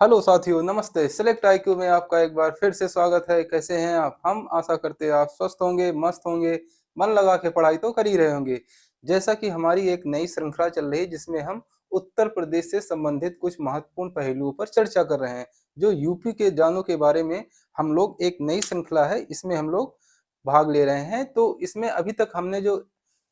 Hello साथियों, नमस्ते। Select IQ में आपका एक बार फिर से स्वागत है। कैसे हैं आप? हम आशा करते हैं आप स्वस्थ होंगे, मस्त होंगे, मन लगा के पढ़ाई तो कर ही रहे होंगे। जैसा कि हमारी एक नई श्रृंखला चल रही है जिसमें हम उत्तर प्रदेश से संबंधित कुछ महत्वपूर्ण पहलुओं पर चर्चा कर रहे हैं। जो यूपी के जानों के बारे में हम लोग एक नई श्रृंखला है, इसमें हम लोग भाग ले रहे हैं। तो इसमें अभी तक हमने जो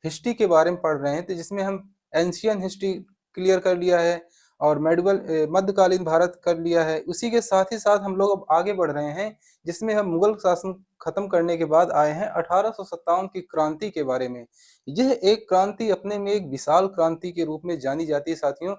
हिस्ट्री के बारे में पढ़ रहे हैं, तो जिसमें हम एंशियन हिस्ट्री क्लियर कर लिया है और मेडिवल मध्यकालीन भारत कर लिया है। उसी के साथ ही साथ हम लोग अब आगे बढ़ रहे हैं, जिसमें हम मुगल शासन खत्म करने के बाद आए हैं 1857 की क्रांति के बारे में। यह एक क्रांति अपने में एक विशाल क्रांति के रूप में जानी जाती है साथियों,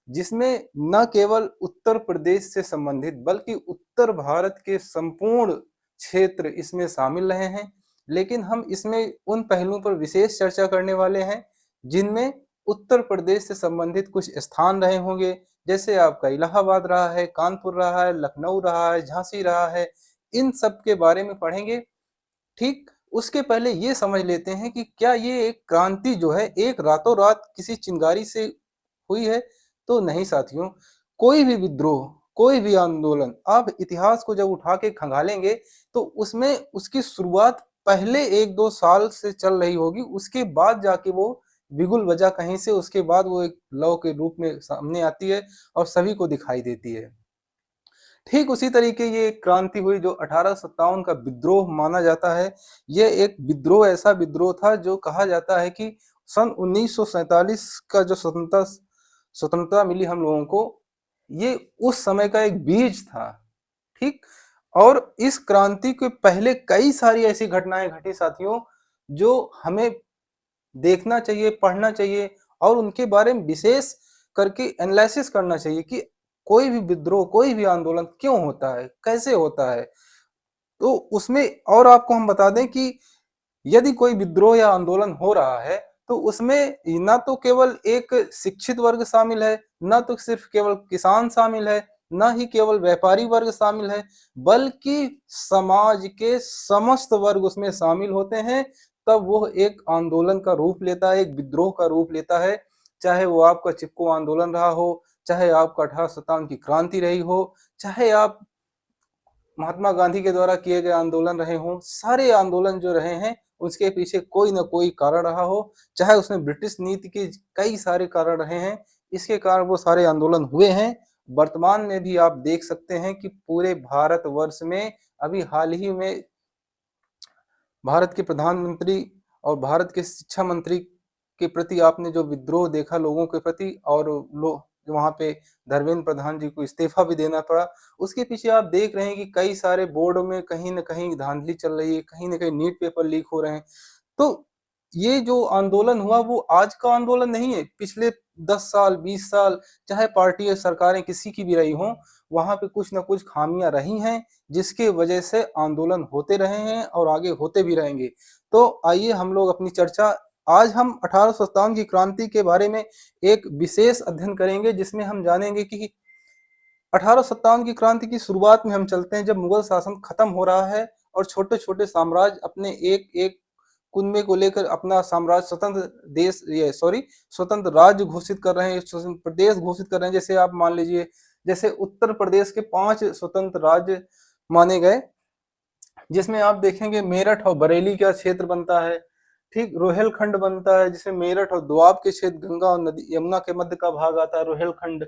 जिसमें न केवल उत्तर प्रदेश से संबंधित बल्कि उत्तर भारत के संपूर्ण क्षेत्र इसमें शामिल रहे हैं। लेकिन हम इसमें उन पहलुओं पर विशेष चर्चा करने वाले हैं जिनमें उत्तर प्रदेश से संबंधित कुछ स्थान रहे होंगे। जैसे आपका इलाहाबाद रहा है, कानपुर रहा है, लखनऊ रहा है, झांसी रहा है। इन सब के बारे में पढ़ेंगे। ठीक, उसके पहले ये समझ लेते हैं कि क्या ये एक क्रांति जो है एक रातों रात किसी चिंगारी से हुई है? तो नहीं साथियों। कोई भी विद्रोह, कोई भी आंदोलन आप इतिहास को जब उठा के खंगालेंगे तो उसमें उसकी शुरुआत पहले 1-2 साल से चल रही होगी, उसके बाद जाके वो बिगुल बजा कहीं से, उसके बाद वो एक लौ के रूप में सामने आती है और सभी को दिखाई देती है। ठीक उसी तरीके ये एक क्रांति हुई जो 1857 का विद्रोह माना जाता है। ये एक विद्रोह ऐसा विद्रोह था जो कहा जाता है कि सन 1947 का जो स्वतंत्रता मिली हम लोगों को, ये उस समय का एक बीज था। ठीक, और इस क्रांति के पहले कई सारी ऐसी घटनाएं घटी साथियों, जो हमें देखना चाहिए, पढ़ना चाहिए और उनके बारे में विशेष करके एनालिसिस करना चाहिए कि कोई भी विद्रोह, कोई भी आंदोलन क्यों होता है, कैसे होता है। तो उसमें और आपको हम बता दें कि यदि कोई विद्रोह या आंदोलन हो रहा है तो उसमें ना तो केवल एक शिक्षित वर्ग शामिल है, ना तो सिर्फ केवल किसान शामिल है, ना ही केवल व्यापारी वर्ग शामिल है, बल्कि समाज के समस्त वर्ग उसमें शामिल होते हैं। तब वो एक आंदोलन का रूप लेता है, एक विद्रोह का रूप लेता है। चाहे वो आपका चिपको आंदोलन रहा हो, चाहे आपका 1857 की क्रांति रही हो, चाहे आप महात्मा गांधी के द्वारा किए गए आंदोलन रहे हों, सारे आंदोलन जो रहे हैं उसके पीछे कोई ना कोई कारण रहा हो। चाहे उसमें ब्रिटिश नीति के कई सारे कारण रहे हैं, इसके कारण वो सारे आंदोलन हुए हैं। वर्तमान में भी आप देख सकते हैं कि पूरे भारतवर्ष में अभी हाल ही में भारत के प्रधानमंत्री और भारत के शिक्षा मंत्री के प्रति आपने जो विद्रोह देखा लोगों के प्रति, और वहां पे धर्मेंद्र प्रधान जी को इस्तीफा भी देना पड़ा, उसके पीछे आप देख रहे हैं कि कई सारे बोर्ड में कहीं ना कहीं धांधली चल रही है, कहीं ना कहीं नीट पेपर लीक हो रहे हैं। तो ये जो आंदोलन हुआ वो आज का आंदोलन नहीं है। पिछले 10 साल, 20 साल, चाहे पार्टी या सरकारें किसी की भी रही हों, वहां पे कुछ ना कुछ खामियां रही हैं जिसके वजह से आंदोलन होते रहे हैं और आगे होते भी रहेंगे। तो आइए हम लोग अपनी चर्चा, आज हम 1857 की क्रांति के बारे में एक विशेष अध्ययन करेंगे, जिसमें हम जानेंगे कि 1857 की क्रांति की शुरुआत में हम चलते हैं, जब मुगल शासन खत्म हो रहा है और छोटे छोटे साम्राज्य अपने एक एक कुनबे को लेकर अपना साम्राज्य, स्वतंत्र देश, ये सॉरी स्वतंत्र राज्य घोषित कर रहे हैं, स्वतंत्र प्रदेश घोषित कर रहे हैं। जैसे आप मान लीजिए, जैसे उत्तर प्रदेश के 5 स्वतंत्र राज्य माने गए, जिसमें आप देखेंगे मेरठ और बरेली का क्षेत्र बनता है। ठीक, रोहेलखंड बनता है जिसमें मेरठ और दोआब के क्षेत्र, गंगा और नदी यमुना के मध्य का भाग आता है, रोहेलखंड।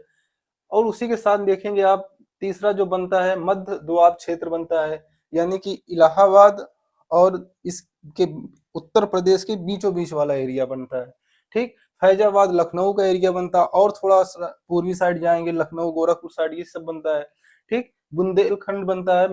और उसी के साथ देखेंगे आप तीसरा जो बनता है मध्य दोआब क्षेत्र बनता है, यानी कि इलाहाबाद और इसके उत्तर प्रदेश के बीचों बीच वाला एरिया बनता है। ठीक, फैजाबाद लखनऊ का एरिया बनता है, और थोड़ा पूर्वी साइड जाएंगे लखनऊ गोरखपुर साइड, ये सब बनता है। ठीक, बुंदेलखंड बनता है,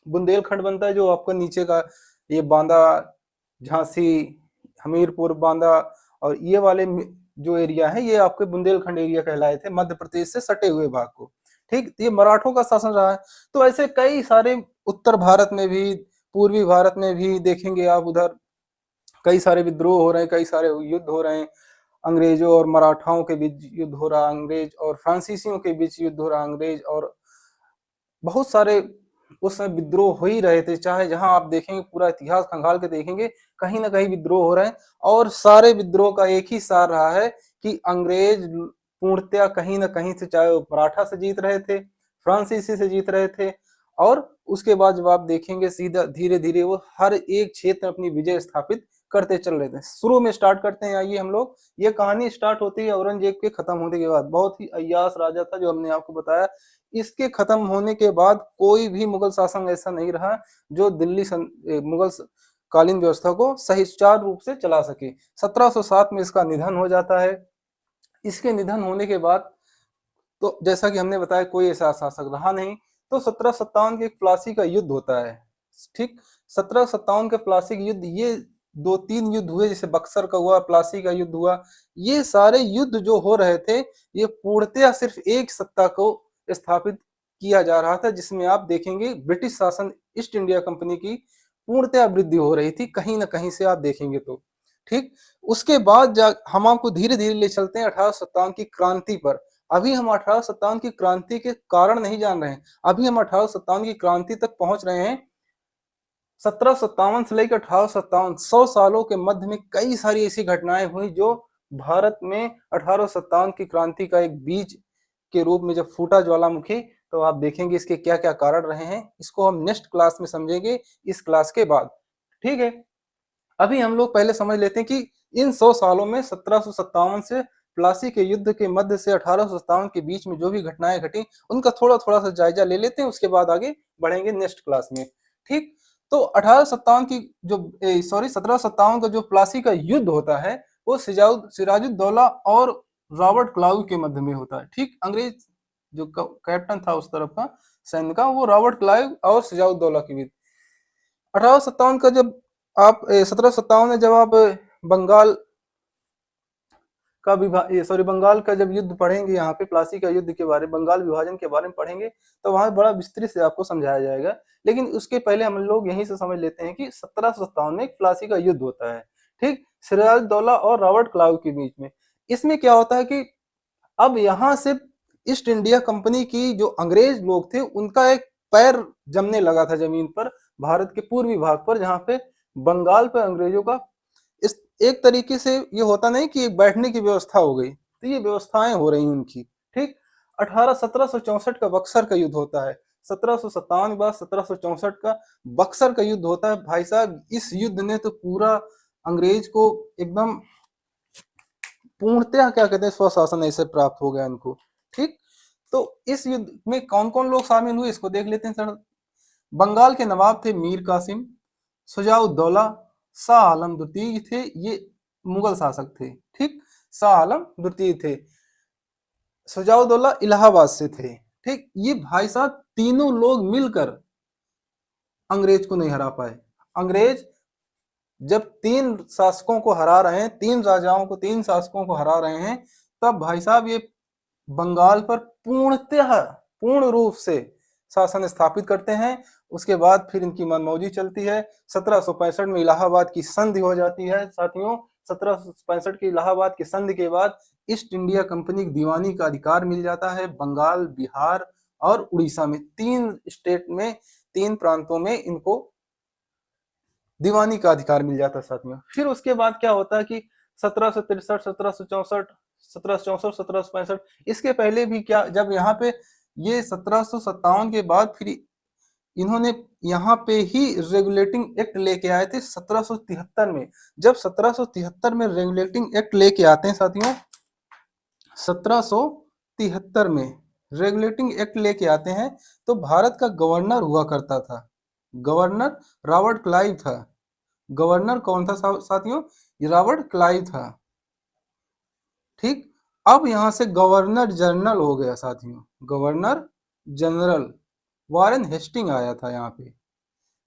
बुंदेलखंड बनता है जो आपका नीचे का ये बांदा, झांसी, हमीरपुर, बांदा और ये वाले जो एरिया है, ये आपके बुंदेलखंड एरिया कहलाए थे, मध्य प्रदेश से सटे हुए भाग को। ठीक, ये मराठों का शासन रहा है। तो ऐसे कई सारे उत्तर भारत में भी, पूर्वी भारत में भी देखेंगे आप, उधर कई सारे विद्रोह हो रहे हैं, कई सारे युद्ध हो रहे हैं। अंग्रेजों और मराठाओं के बीच युद्ध हो रहा, अंग्रेज और फ्रांसीसियों के बीच युद्ध हो रहा, अंग्रेज और बहुत सारे उस समय विद्रोह हो ही रहे थे। चाहे जहां आप देखेंगे, पूरा इतिहास खंगाल के देखेंगे, कहीं ना कहीं विद्रोह हो रहे हैं। और सारे विद्रोह का एक ही सार रहा है कि अंग्रेज पूर्णतया कहीं ना कहीं से, चाहे वो मराठा से जीत रहे थे, फ्रांसीसी से जीत रहे थे। और उसके बाद जब आप देखेंगे सीधा धीरे धीरे वो हर एक क्षेत्र में अपनी विजय स्थापित करते चल रहे थे। शुरू में स्टार्ट करते हैं, आइए हम लोग, ये कहानी स्टार्ट होती है औरंगजेब के खत्म होने के बाद। बहुत ही अय्याश राजा था जो हमने आपको बताया। इसके खत्म होने के बाद कोई भी मुगल शासन ऐसा नहीं रहा जो मुगल कालीन व्यवस्था को सही सुचारू रूप से चला सके। 1707 में इसका निधन हो जाता है। इसके निधन होने के बाद तो जैसा कि हमने बताया कोई ऐसा शासक रहा नहीं। तो 1757 के प्लासी का युद्ध होता है। ठीक, 1757 के प्लासी का युद्ध, ये 2-3 युद्ध हुए, जैसे बक्सर का हुआ, प्लासी का युद्ध हुआ। ये सारे युद्ध जो हो रहे थे ये पूर्णतया सिर्फ एक सत्ता को स्थापित किया जा रहा था, जिसमें आप देखेंगे ब्रिटिश शासन, ईस्ट इंडिया कंपनी की पूर्णतया वृद्धि हो रही थी कहीं ना कहीं से आप देखेंगे तो। ठीक, उसके बाद हम आपको धीरे धीरे ले चलते हैं 1857 की क्रांति पर। अभी हम 1857 की क्रांति के कारण नहीं जान रहे हैं, अभी हम 1857 की क्रांति तक पहुंच रहे हैं। 1757 से लेकर 1857, 100 सालों के मध्य में कई सारी ऐसी घटनाएं हुई जो भारत में 1857 की क्रांति का एक बीज के रूप में जब फूटा ज्वालामुखी, तो आप देखेंगे इसके क्या क्या कारण रहे हैं। इसको हम नेक्स्ट क्लास में समझेंगे, इस क्लास के बाद। ठीक है, अभी हम लोग पहले समझ लेते हैं कि इन 100 सालों में 1757 से प्लासी के युद्ध के मध्य से 1857 के बीच में जो भी घटनाएं घटी, उनका थोड़ा थोड़ा सा जायजा ले लेते हैं, उसके बाद आगे बढ़ेंगे नेक्स्ट क्लास में। ठीक, तो 1857 की जो 1757 का जो प्लासी का युद्ध होता है वो सिराजुद्दौला और रॉबर्ट क्लाइव के मध्य में होता है। ठीक, अंग्रेज जो कैप्टन था उस तरफ का सैन्य का, वो रॉबर्ट क्लाइव और सिराजुद्दौला के बीच। 1857 का जब आप 1757 में जब आप बंगाल का बंगाल का जब युद्ध पढ़ेंगे, यहाँ पे प्लासी का युद्ध के बारे में, बंगाल विभाजन के बारे में पढ़ेंगे, तो वहां बड़ा विस्तृत से आपको समझाया जाएगा। लेकिन उसके पहले हम लोग यहीं से समझ लेते हैं कि 1757 में प्लासी का युद्ध होता है। ठीक, सिराजुद्दौला और रॉबर्ट क्लाइव के बीच में। इसमें क्या होता है कि अब यहाँ से ईस्ट इंडिया कंपनी की जो अंग्रेज लोग थे उनका एक पैर जमने लगा था जमीन पर, भारत के पूर्वी भाग पर, जहाँ पे बंगाल पर अंग्रेजों का इस एक तरीके से ये होता नहीं कि एक बैठने की व्यवस्था हो गई, तो ये व्यवस्थाएं हो रही उनकी। ठीक, 1764 का बक्सर का युद्ध होता है। 1757 के बाद 1764 का बक्सर का युद्ध होता है। भाई साहब, इस युद्ध ने तो पूरा अंग्रेज को एकदम पूर्णतः क्या कहते हैं स्वशासन ऐसे प्राप्त हो गया इनको। ठीक, तो इस युद्ध में कौन कौन लोग शामिल हुए इसको देख लेते हैं सर। बंगाल के नवाब थे मीर कासिम, शुजाउद्दौला, शाह आलम द्वितीय थे, ये मुगल शासक थे। ठीक, शाह आलम द्वितीय थे, शुजाउद्दौला इलाहाबाद से थे। ठीक, ये भाई साहब तीनों लोग मिलकर अंग्रेज को नहीं हरा पाए। अंग्रेज जब 3 शासकों को हरा रहे हैं, 3 राजाओं को, 3 शासकों को हरा रहे हैं, तब भाई साहब ये बंगाल पर पूर्ण रूप से शासन स्थापित करते हैं। उसके बाद फिर इनकी मनमौजी चलती है। 1765 में इलाहाबाद की संधि हो जाती है साथियों। 1765 की इलाहाबाद की संधि के बाद ईस्ट इंडिया कंपनी की दीवानी का अधिकार मिल जाता है बंगाल, बिहार और उड़ीसा में। 3 स्टेट में, 3 प्रांतों में इनको दीवानी का अधिकार मिल जाता है साथियों। फिर उसके बाद क्या होता है कि 1763, 1764, 1764, 1765, इसके पहले भी क्या, जब यहाँ पे ये 1757 के बाद फिर इन्होंने यहाँ पे ही रेगुलेटिंग एक्ट लेके आए थे 1773 में। जब 1773 में रेगुलेटिंग एक्ट लेके आते हैं साथियों, 1773 में रेगुलेटिंग एक्ट लेके आते हैं, तो भारत का गवर्नर हुआ करता था, गवर्नर रॉबर्ट क्लाइव था। गवर्नर कौन था साथियों? रॉबर्ट क्लाइव था। ठीक, अब यहां से गवर्नर जनरल हो गया साथियों, गवर्नर जनरल वारेन हेस्टिंग आया था यहाँ पे।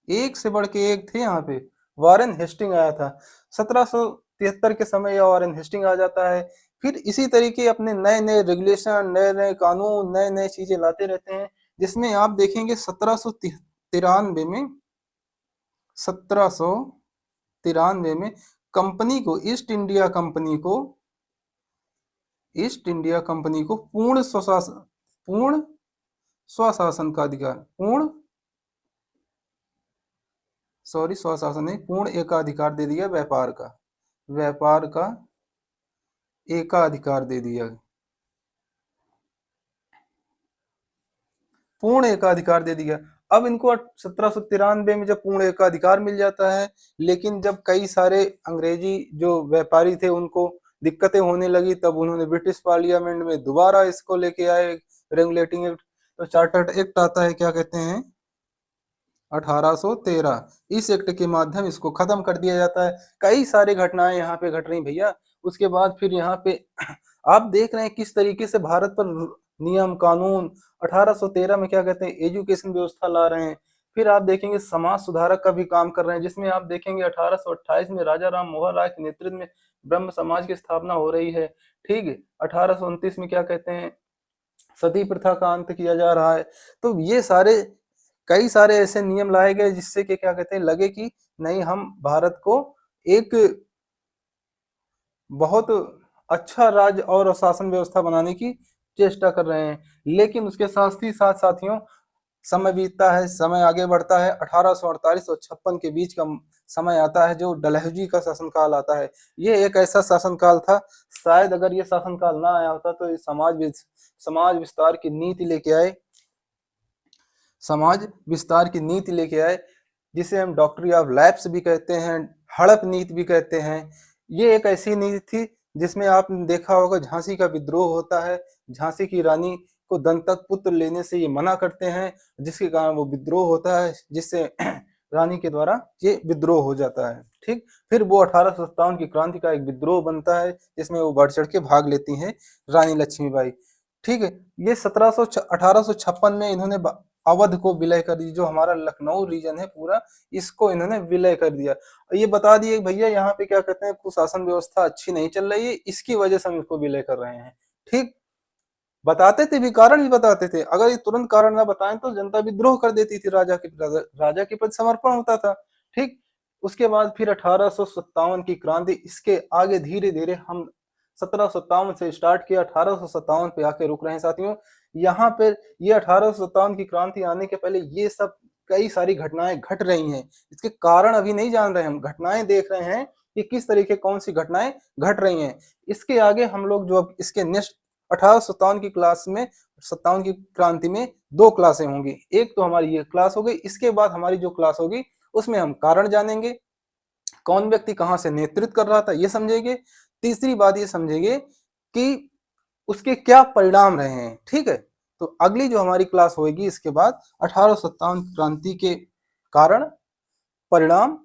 एक से बढ़ के एक थे यहाँ पे, वारेन हेस्टिंग आया था 1773 के समय, यह वारेन हेस्टिंग आ जाता है। फिर इसी तरीके अपने नए नए रेगुलेशन, नए नए कानून, नए नए चीजें लाते रहते हैं, जिसमें आप देखेंगे 1793 में, 1793 में कंपनी को, ईस्ट इंडिया कंपनी को, ईस्ट इंडिया कंपनी को पूर्ण स्वशासन का अधिकार, स्वशासन नहीं, पूर्ण एकाधिकार दे दिया, व्यापार का एकाधिकार दे दिया। पूर्ण एकाधिकार दे दिया। अब इनको 1793 में जब पूर्ण एकाधिकार मिल जाता है, लेकिन जब कई सारे अंग्रेजी जो व्यापारी थे उनको दिक्कतें होने लगी, तब उन्होंने ब्रिटिश पार्लियामेंट में दोबारा इसको लेके आए रेगुलेटिंग एक्ट। तो चार्टर्ड एक्ट आता है, क्या कहते हैं, 1813। इस एक्ट के माध्यम इसको खत्म कर दिया जाता है। कई सारी घटनाएं यहाँ पे घट रही भैया। उसके बाद फिर यहाँ पे आप देख रहे हैं किस तरीके से भारत पर नियम कानून 1813 में क्या कहते हैं एजुकेशन व्यवस्था ला रहे हैं। फिर आप देखेंगे समाज सुधारक का भी काम कर रहे हैं, जिसमें आप देखेंगे 1828 में राजा राम मोहन राय के नेतृत्व में ब्रह्म समाज की स्थापना हो रही है। ठीक है, 1829 में क्या कहते हैं सती प्रथा का अंत किया जा रहा है। तो ये सारे कई सारे ऐसे नियम लाए गए जिससे कि क्या कहते हैं लगे कि नहीं, हम भारत को एक बहुत अच्छा राज्य और शासन व्यवस्था बनाने की चेष्टा कर रहे हैं। लेकिन उसके साथ ही साथ साथियों समय बीतता है, समय आगे बढ़ता है। 1848 और 56 के बीच का समय आता है जो डलहौजी का शासनकाल आता है। ये एक ऐसा शासनकाल था, शायद अगर ये शासनकाल ना आया होता तो ये समाज विस्तार की नीति लेके आए, समाज विस्तार की नीति लेके आए, जिसे हम डॉक्ट्री ऑफ लैप्स भी कहते हैं, हड़प नीति भी कहते हैं। ये एक ऐसी नीति थी जिसमें आपने देखा होगा झांसी का विद्रोह होता है, झांसी की रानी को दंतक पुत्र लेने से ये मना करते हैं, जिसके कारण वो विद्रोह होता है, जिससे रानी के द्वारा ये विद्रोह हो जाता है। ठीक, फिर वो 1857 की क्रांति का एक विद्रोह बनता है जिसमें वो बढ़ चढ़ के भाग लेती हैं रानी लक्ष्मीबाई। ठीक है, ये 1856 में इन्होंने अवध को विलय कर दी, जो हमारा लखनऊ रीजन है पूरा, इसको इन्होंने विलय कर दिया। ये बता दिए भैया यहाँ पे क्या कहते हैं कुशासन व्यवस्था अच्छी नहीं चल रही है, इसकी वजह से हम इसको विलय कर रहे हैं। ठीक, बताते थे भी, कारण भी बताते थे। अगर ये तुरंत कारण ना बताएं तो जनता विद्रोह कर देती थी, राजा के प्रति समर्पण होता था। ठीक, उसके बाद फिर 1857 की क्रांति, इसके आगे धीरे धीरे हम 1757 से स्टार्ट किया, 1857 पे आके रुक रहे हैं साथियों। यहाँ पे ये 1857 की क्रांति आने के पहले ये सब कई सारी घटनाएं घट रही हैं। इसके कारण अभी नहीं जान रहे, हम घटनाएं देख रहे हैं कि किस तरीके कौन सी घटनाएं घट रही हैं। इसके आगे हम लोग जो अब इसके नेक्स्ट 1857 की क्लास में, 57 की क्रांति में दो क्लासें होंगी। एक तो हमारी ये क्लास हो गई, इसके बाद हमारी जो क्लास होगी उसमें हम कारण जानेंगे, कौन व्यक्ति कहां से नेतृत्व कर रहा था ये समझेंगे। तीसरी बात ये समझेंगे कि उसके क्या परिणाम रहे हैं। ठीक है, तो अगली जो हमारी क्लास होगी इसके बाद 1857 क्रांति के कारण, परिणाम,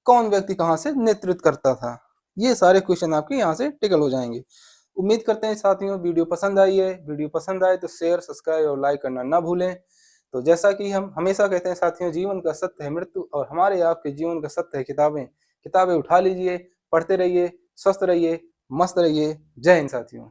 कौन व्यक्ति कहां से नेतृत्व करता था, ये सारे क्वेश्चन आपके यहाँ से टिकल हो जाएंगे। उम्मीद करते हैं साथियों वीडियो पसंद आई है। वीडियो पसंद आए तो शेयर, सब्सक्राइब और लाइक करना ना भूलें। तो जैसा कि हम हमेशा कहते हैं साथियों, जीवन का सत्य है मृत्यु और हमारे आपके जीवन का सत्य है किताबें। किताबें उठा लीजिए, पढ़ते रहिए, स्वस्थ रहिए, मस्त रहिए। जय हिंद साथियों।